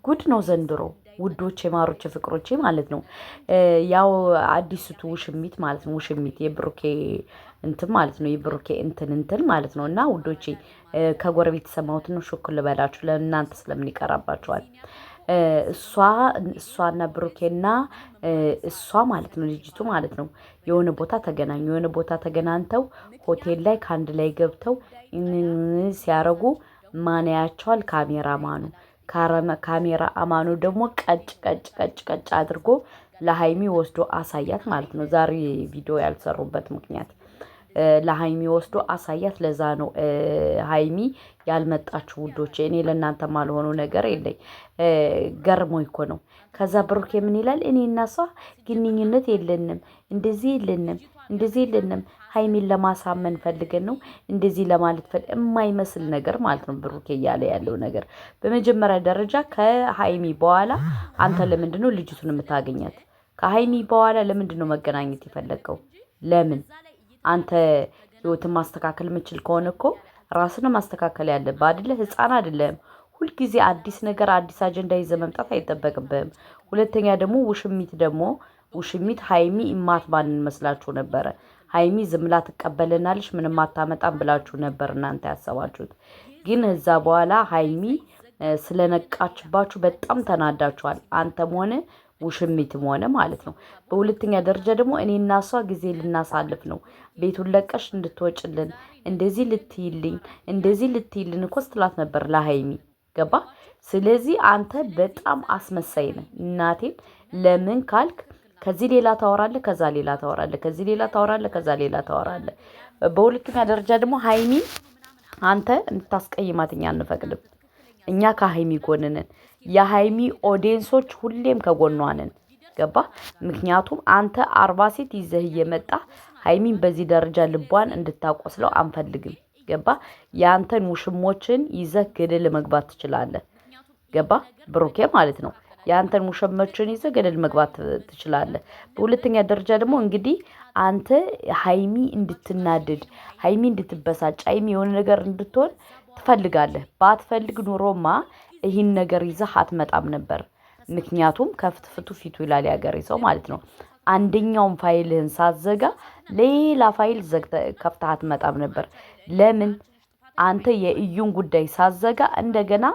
ጉድ ነው ዘንድሮ ውዶቼ ማሮቼ ፍቅሮቼ ማለት ነው። ያው አዲስቱ ውሽሚት ማለት ነው። ውሽሚት የብሩኬ እንትን ማለት ነው። የብሩኬ እንትን ማለት ነው። እና ውዶቼ ከጎረቤት የሰማሁትን ነው ሹክ ልበላችሁ ለእናንተ ስለምን ይቀራባችኋል። እሷና ብሩኬና እሷ ማለት ነው ልጅቱ ማለት ነው የሆነ ቦታ ተገናኙ። የሆነ ቦታ ተገናኝተው ሆቴል ላይ ከአንድ ላይ ገብተው ሲያረጉ ማን ያያቸዋል? ካሜራማኑ። ካሜራ አማኑ ደግሞ ቀጭ አድርጎ ለሃይሚ ወስዶ አሳያት ማለት ነው። ዛሬ ቪዲዮ ያልሰሩበት ምክንያት ለሃይሚ ወስዶ አሳያት። ለዛ ነው ሃይሚ ያልመጣችሁ ውዶቼ። እኔ ለእናንተ ማልሆነው ነገር የለኝ ገርሞኝ እኮ ነው። ከዛ ብሩኬ ምን ይላል? እኔ እና እሷ ግንኙነት የለንም፣ እንደዚህ የለንም ሃይሚን ለማሳመን ፈልገን ነው እንደዚህ ለማለት የማይመስል ነገር ማለት ነው ብሩኬ እያለ ያለው ነገር። በመጀመሪያ ደረጃ ከሃይሚ በኋላ አንተ ለምንድነው ልጅቱን የምታገኛት? ከሃይሚ በኋላ ለምንድነው መገናኘት የፈለገው? ለምን? አንተ ህይወትን ማስተካከል የምችል ከሆነ እኮ ራስን ማስተካከል ያለብህ አይደለ? ህፃን አይደለም። ሁልጊዜ አዲስ ነገር አዲስ አጀንዳ ይዘህ መምጣት አይጠበቅብህም። ሁለተኛ ደግሞ ውሽሚት ሃይሚ ማንን መስላችሁ ነበረ? ሃይሚ ዝምላ ትቀበልናለች ምንም አታመጣም ብላችሁ ነበር እናንተ ያሰባችሁት። ግን እዛ በኋላ ሃይሚ ስለነቃችባችሁ በጣም ተናዳችኋል። አንተም ሆነ ውሽሚትም ሆነ ማለት ነው። በሁለተኛ ደረጃ ደግሞ እኔና እሷ ጊዜ ልናሳልፍ ነው፣ ቤቱን ለቀሽ እንድትወጭልን እንደዚህ ልትይልን እኮ ስትላት ነበር ለሃይሚ ገባ። ስለዚህ አንተ በጣም አስመሳይ ነህ። እናቴን ለምን ካልክ ከዚህ ሌላ ታወራለህ፣ ከዛ ሌላ ታወራለህ፣ ከዚህ ሌላ ታወራለህ፣ ከዛ ሌላ ታወራለህ። በሁለተኛ ደረጃ ደግሞ ሃይሚ አንተ እንድታስቀይማት እኛ አንፈቅድም። እኛ ከሃይሚ ጎን ነን። የሃይሚ ኦዲየንሶች ሁሌም ከጎኗ ነን። ገባ። ምክንያቱም አንተ 40 ሴት ይዘህ እየመጣ ሃይሚን በዚህ ደረጃ ልቧን እንድታቆስለው አንፈልግም። ገባ። ያንተን ውሽሞችን ይዘህ ገደል መግባት ትችላለህ። ገባ ብሩኬ ማለት ነው። ያንተን ውሽሞችን ይዘህ ገደል መግባት ትችላለህ። በሁለተኛ ደረጃ ደግሞ እንግዲህ አንተ ሃይሚ እንድትናደድ፣ ሃይሚ እንድትበሳጭ፣ ሃይሚ የሆነ ነገር እንድትሆን ትፈልጋለህ። ባትፈልግ ኑሮማ ይህን ነገር ይዘህ አትመጣም ነበር። ምክንያቱም ከፍትፍቱ ፊቱ ይላል ያገሬ ሰው ማለት ነው። አንደኛውን ፋይልህን ሳትዘጋ ሌላ ፋይል ከፍተህ አትመጣም ነበር። ለምን? አንተ የእዩን ጉዳይ ሳትዘጋ እንደገና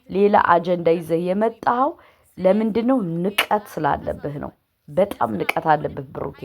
ሌላ አጀንዳ ይዘህ የመጣኸው ለምንድነው? ንቀት ስላለብህ ነው። በጣም ንቀት አለብህ ብሩኬ።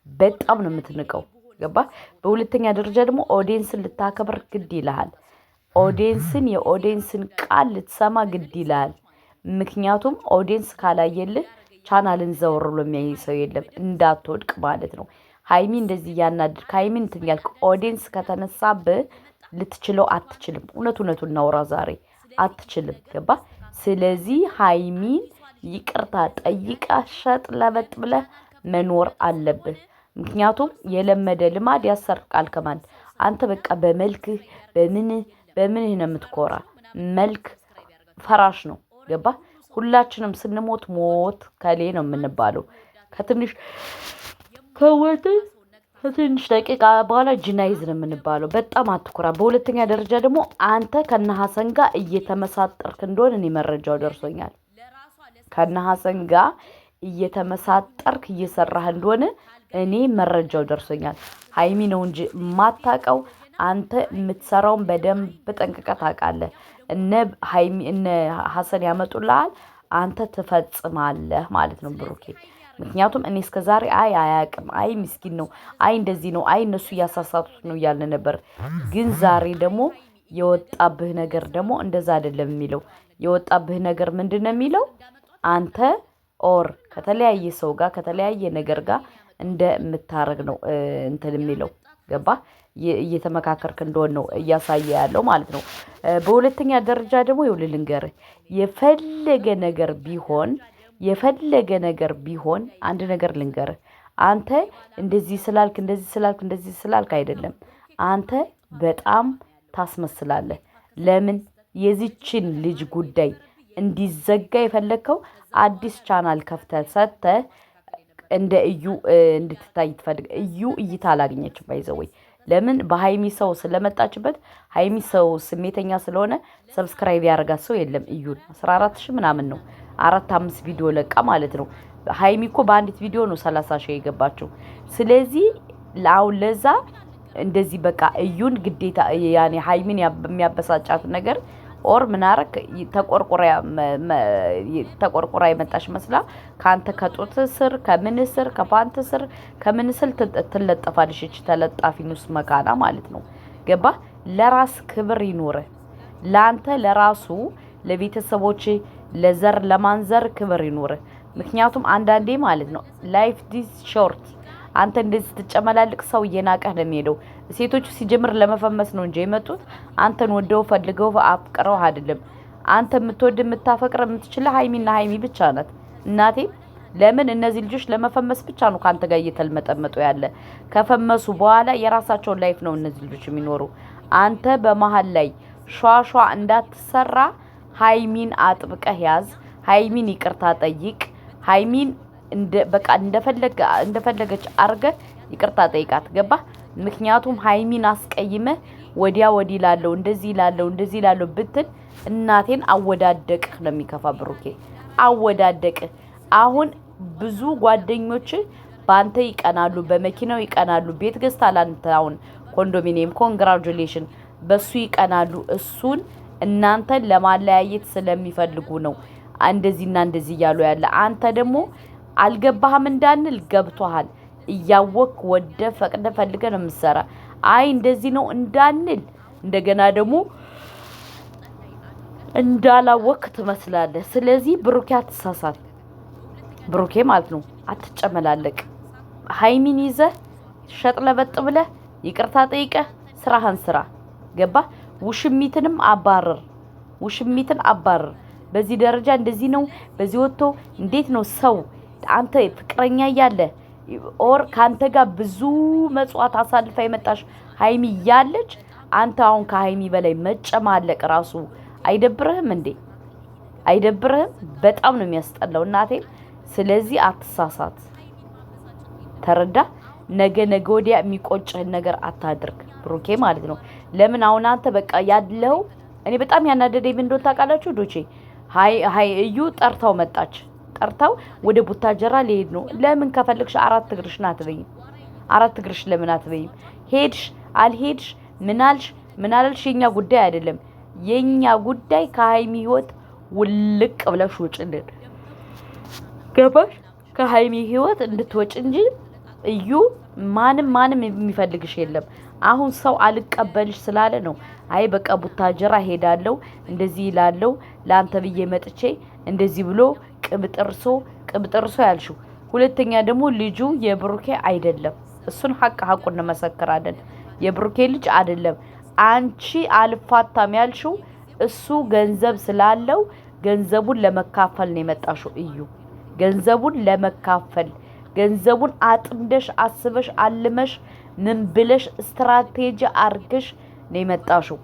በጣም ነው የምትንቀው። ገባ። በሁለተኛ ደረጃ ደግሞ ኦዲየንስን ልታከብር ግድ ይልሃል። የኦዲየንስን ቃል ልትሰማ ግድ ይልሃል። ምክንያቱም ኦዲየንስ ካላየልህ ቻናልን ዘወር ብሎ የሚያይ ሰው የለም። እንዳትወድቅ ማለት ነው። ሃይሚ እንደዚህ እያናድድ ሃይሚ እንትን ያልክ ኦዲየንስ ከተነሳብህ ልትችለው አትችልም። እውነቱን እናውራ ዛሬ አትችልም። ገባ። ስለዚህ ሃይሚን ይቅርታ ጠይቃ ሸጥ ለበጥ ብለህ መኖር አለብህ። ምክንያቱም የለመደ ልማድ ያሰርቃል ከማን። አንተ በቃ በመልክህ በምንህ ነው የምትኮራ። መልክ ፈራሽ ነው። ገባ። ሁላችንም ስንሞት ሞት ከሌ ነው የምንባለው። ከትንሽ ደቂቃ በኋላ ጅናይዝ ነው የምንባለው። በጣም አትኩራ። በሁለተኛ ደረጃ ደግሞ አንተ ከነሐሰን ጋር እየተመሳጠርክ እንደሆነ እኔ መረጃው ደርሶኛል። ከነሐሰን ጋር እየተመሳጠርክ እየሰራህ እንደሆነ እኔ መረጃው ደርሶኛል። ሃይሚ ነው እንጂ የማታውቀው አንተ የምትሰራውን በደንብ ጠንቅቀህ ታውቃለህ። እነ ሐሰን ያመጡልሃል፣ አንተ ትፈጽማለህ ማለት ነው ብሩኬ። ምክንያቱም እኔ እስከዛሬ አያውቅም፣ ምስኪን ነው፣ እንደዚህ ነው፣ እነሱ እያሳሳቱት ነው እያልን ነበር። ግን ዛሬ ደግሞ የወጣብህ ነገር ደግሞ እንደዛ አይደለም የሚለው። የወጣብህ ነገር ምንድን ነው የሚለው? አንተ ከተለያየ ሰው ጋር ከተለያየ ነገር ጋር እንደምታረግ ነው እንትን የሚለው። ገባ። እየተመካከርክ እንደሆነ ነው እያሳየ ያለው ማለት ነው። በሁለተኛ ደረጃ ደግሞ ይኸውልህ ልንገርህ፣ የፈለገ ነገር ቢሆን አንድ ነገር ልንገርህ። አንተ እንደዚህ ስላልክ አይደለም። አንተ በጣም ታስመስላለህ። ለምን? የዚችን ልጅ ጉዳይ እንዲዘጋ የፈለግከው አዲስ ቻናል ከፍተህ ሰጥተህ እንደ እዩ እንድትታይ ትፈልግ። እዩ እይታ አላገኘችም። ባይዘወይ ለምን በሃይሚ ሰው ስለመጣችበት ሃይሚ ሰው ስሜተኛ ስለሆነ ሰብስክራይብ ያደርጋት ሰው የለም። እዩን 14,000 ምናምን ነው 4-5 ቪዲዮ ለቃ ማለት ነው። ሃይሚ እኮ በአንዲት ቪዲዮ ነው 30,000 የገባችው። ስለዚህ አሁን ለዛ እንደዚህ በቃ እዩን ግዴታ ያኔ ሃይሚን የሚያበሳጫት ነገር ኦር ምናረክ ተቆርቆራ የመጣሽ መስላ ካንተ ከጦት ስር ከምን ስር ከፓንት ስር ከምን ስል ትለጠፋለሽ። እቺ ተለጣፊ ንስ መካና ማለት ነው። ገባ? ለራስ ክብር ይኖር ላንተ ለራሱ ለቤተሰቦች ለዘር ለማንዘር ክብር ይኖር። ምክንያቱም አንዳንዴ ማለት ነው ላይፍ ዲስ ሾርት አንተ እንደዚህ ትጨመላልቅ ሰው እየናቀህ ነው የሚሄደው። ሴቶቹ ሲጀምር ለመፈመስ ነው እንጂ የመጡት አንተን ወደው ፈልገው አፍቅረው አይደለም። አንተ የምትወድ የምታፈቅር የምትችል ሃይሚና ሃይሚ ብቻ ናት። እናቴ ለምን እነዚህ ልጆች ለመፈመስ ብቻ ነው ካንተ ጋር እየተልመጠመጡ ያለ። ከፈመሱ በኋላ የራሳቸውን ላይፍ ነው እነዚህ ልጆች የሚኖሩ። አንተ በመሃል ላይ ሿሿ እንዳትሰራ ሃይሚን አጥብቀህ ያዝ። ሃይሚን ይቅርታ ጠይቅ። ሃይሚን በቃ እንደፈለገች አርገ ይቅርታ ጠይቃት። ገባ? ምክንያቱም ሃይሚን አስቀይመ ወዲያ ወዲ ላለው እንደዚህ ላለው ብትል እናቴን አወዳደቅህ ነው የሚከፋ። ብሩኬ አወዳደቅህ። አሁን ብዙ ጓደኞች ባንተ ይቀናሉ፣ በመኪናው ይቀናሉ። ቤት ገዝታል አንተ አሁን ኮንዶሚኒየም ኮንግራጁሌሽን በሱ ይቀናሉ። እሱን እናንተን ለማለያየት ስለሚፈልጉ ነው እንደዚህና እንደዚህ እያሉ ያለ። አንተ ደግሞ አልገባህም እንዳንል ገብቷሃል። እያወቅ ወደ ፈቅደ ፈልገ ነው የምትሰራ። አይ እንደዚህ ነው እንዳንል እንደገና ደግሞ እንዳላወቅ ትመስላለህ። ስለዚህ ብሩኬ አትሳሳት። ብሩኬ ማለት ነው አትጨመላለቅ። ሃይሚን ይዘህ ሸጥለበጥ ብለህ ይቅርታ ጠይቀህ ስራህን ስራ። ገባ? ውሽሚትን አባረር። በዚህ ደረጃ እንደዚህ ነው በዚህ ወጥቶ እንዴት ነው ሰው አንተ ፍቅረኛ ያለ ኦር ካንተ ጋር ብዙ መጽዋት አሳልፋ የመጣሽ ሃይሚ ያለች አንተ አሁን ከሃይሚ በላይ መጨማለቅ ራሱ አይደብርህም እንዴ? አይደብርህም? በጣም ነው የሚያስጠላው እናቴ። ስለዚህ አትሳሳት። ተረዳ? ነገ ወዲያ የሚቆጭህን ነገር አታድርግ ብሩኬ ማለት ነው። ለምን አሁን አንተ በቃ ያለው እኔ በጣም ያናደደኝ ምን እንደሆነ ታውቃላችሁ ዶቼ? እዩ ጠርታው ወደ ቡታጀራ ሊሄድ ነው። ለምን ከፈልግሽ 4 እግርሽ ናት በይም 4 እግርሽ ለምን አትበይም? ሄድሽ አልሄድሽ ምናልሽ የኛ ጉዳይ አይደለም። የኛ ጉዳይ ከሃይሚ ህይወት ውልቅ ብለሽ ውጭልን። ገባሽ? ከሃይሚ ህይወት እንድትወጭ እንጂ እዩ ማንም የሚፈልግሽ የለም። አሁን ሰው አልቀበልሽ ስላለ ነው። አይ በቃ ቡታጀራ ሄዳለው እንደዚህ ይላለው ላንተ ብዬ መጥቼ እንደዚህ ብሎ ቅብጥርሶ ያልሽው። ሁለተኛ ደግሞ ልጁ የብሩኬ አይደለም። እሱን ሐቁን እንመሰክራለን። የብሩኬ ልጅ አይደለም። አንቺ አልፋታም ያልሽው እሱ ገንዘብ ስላለው ገንዘቡን ለመካፈል ነው የመጣሽው። እዩ ገንዘቡን ለመካፈል ገንዘቡን አጥምደሽ አስበሽ አልመሽ ምን ብለሽ ስትራቴጂ አርገሽ ነው የመጣሽው።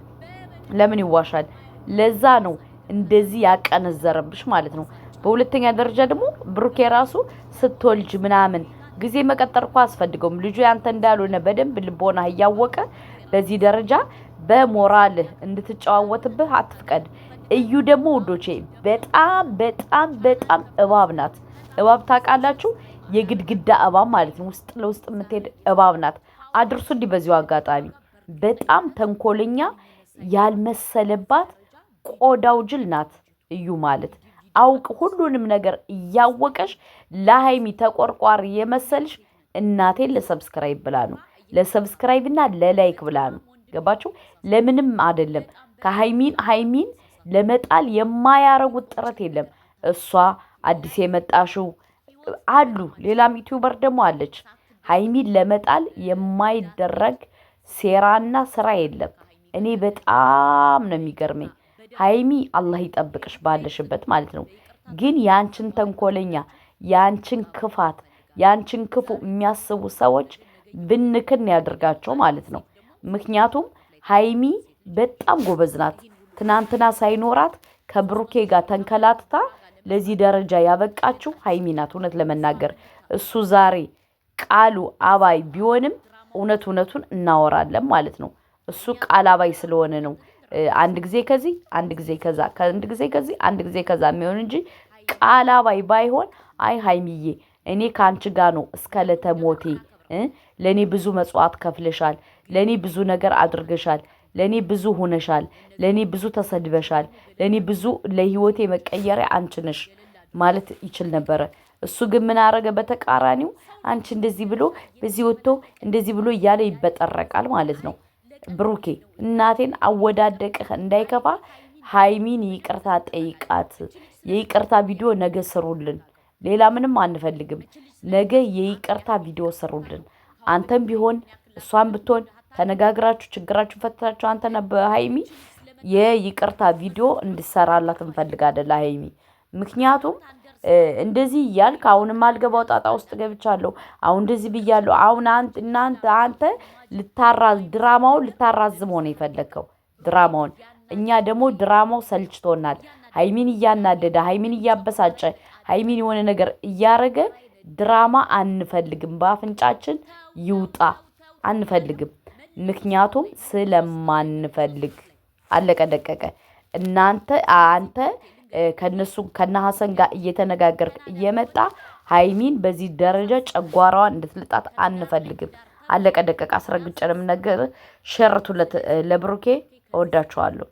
ለምን ይዋሻል? ለዛ ነው እንደዚህ ያቀነዘረብሽ ማለት ነው። በሁለተኛ ደረጃ ደግሞ ብሩኬ ራሱ ስትወልጅ ምናምን ጊዜ መቀጠር እኮ አስፈልገውም። ልጁ ያንተ እንዳልሆነ በደንብ ልቦና እያወቀ በዚህ ደረጃ በሞራልህ እንድትጨዋወትብህ አትፍቀድ። እዩ ደግሞ ውዶቼ በጣም እባብ ናት። እባብ ታውቃላችሁ? የግድግዳ እባብ ማለት ነው። ውስጥ ለውስጥ የምትሄድ እባብ ናት። አድርሱ እንዲህ በዚሁ አጋጣሚ በጣም ተንኮለኛ ያልመሰለባት ቆዳው ጅል ናት እዩ ማለት። አውቅ ሁሉንም ነገር እያወቀሽ ለሃይሚ ተቆርቋሪ የመሰልሽ እናቴን ለሰብስክራይብ ብላ ነው። ለሰብስክራይብና ለላይክ ብላ ነው። ገባችሁ? ለምንም አይደለም። ሃይሚን ለመጣል የማያረጉት ጥረት የለም። እሷ አዲስ የመጣሽው አሉ ሌላም ዩቲዩበር ደግሞ አለች። ሃይሚን ለመጣል የማይደረግ ሴራና ስራ የለም። እኔ በጣም ነው የሚገርመኝ። ሃይሚ አላህ ይጠብቅሽ ባለሽበት ማለት ነው። ግን ያንቺን ተንኮለኛ ያንቺን ክፋት ያንቺን ክፉ የሚያስቡ ሰዎች ብንክን ያድርጋቸው ማለት ነው። ምክንያቱም ሃይሚ በጣም ጎበዝ ናት። ትናንትና ሳይኖራት ከብሩኬ ጋር ተንከላትታ ለዚህ ደረጃ ያበቃችው ሃይሚ ናት። እውነት ለመናገር እሱ ዛሬ ቃሉ አባይ ቢሆንም እውነቱን እናወራለን ማለት ነው። እሱ ቃላባይ ስለሆነ ነው አንድ ጊዜ ከዚህ አንድ ጊዜ ከዛ ከአንድ ጊዜ ከዚህ አንድ ጊዜ ከዛ የሚሆን እንጂ ቃላባይ ባይሆን አይ ሀይሚዬ እኔ ከአንቺ ጋር ነው እስከ ዕለተ ሞቴ ለእኔ ብዙ መጽዋዕት ከፍለሻል፣ ለእኔ ብዙ ነገር አድርገሻል፣ ለእኔ ብዙ ሆነሻል፣ ለእኔ ብዙ ተሰድበሻል፣ ለእኔ ብዙ ለህይወቴ መቀየሪያ አንቺ ነሽ ማለት ይችል ነበረ። እሱ ግን ምን አረገ? በተቃራኒው አንቺ እንደዚህ ብሎ በዚህ ወጥቶ እንደዚህ ብሎ እያለ ይበጠረቃል ማለት ነው። ብሩኬ እናቴን አወዳደቅህ እንዳይከፋ ሀይሚን ይቅርታ ጠይቃት። የይቅርታ ቪዲዮ ነገ ስሩልን። ሌላ ምንም አንፈልግም። ነገ የይቅርታ ቪዲዮ ስሩልን። አንተም ቢሆን እሷን ብትሆን ተነጋግራችሁ ችግራችሁ ፈታችሁ አንተና በሀይሚ የይቅርታ ቪዲዮ እንድሰራላት እንፈልጋለን ለሀይሚ። ምክንያቱም እንደዚህ እያልክ አሁንም አልገባው ጣጣ ውስጥ ገብቻለሁ፣ አሁን እንደዚህ ብያለሁ። አሁን አንተ ድራማውን ልታራዝመው ነው የፈለግከው ድራማውን። እኛ ደግሞ ድራማው ሰልችቶናል። ሀይሚን እያናደደ ሀይሚን እያበሳጨ ሀይሚን የሆነ ነገር እያረገ ድራማ አንፈልግም። በአፍንጫችን ይውጣ አንፈልግም። ምክንያቱም ስለማንፈልግ አለቀ ደቀቀ። አንተ ከነሱ ከነሐሰን ጋር እየተነጋገርክ እየመጣ ሀይሚን በዚህ ደረጃ ጨጓራዋን እንድትልጣት አንፈልግም። አለቀ ደቀቀ። አስረግጬ ነው የምነግርህ። ሸርቱለት ለብሩኬ። እወዳችኋለሁ።